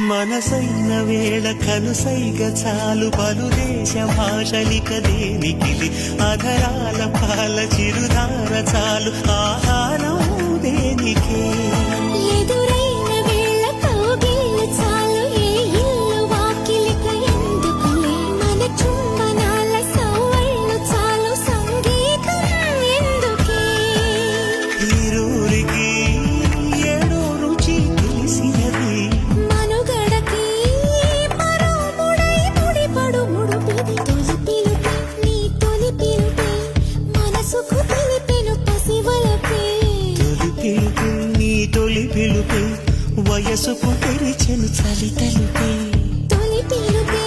మనసైన వేళ కనుసైగ చాలు పలుదేశ భాషలిక దేనికిది అధరాల పాల చిరుధార చాలు ఆహారం దేనికే ఎదురైన వేళ కౌగిళ్ళు చాలు ఏ ఇల్లు వాకిలిక ఎందుకులే మన చుమ్మనాల సవ్వళ్ళు చాలు సంగీతం ఎందుకే ఈరూరికి ఏడో రుచి తెలిసినది మనుగడకి మరో ముడై ముడిపడు ముడుపిది తొలి పిలుపే నీ తొలి పిలుపే మనసుకు తెలిపెను పసివలపే తొలి పిలుపు నీ తొలి పిలుపే వయసుకు తెరిచెను చలి తలుపే తొలి పిలుపే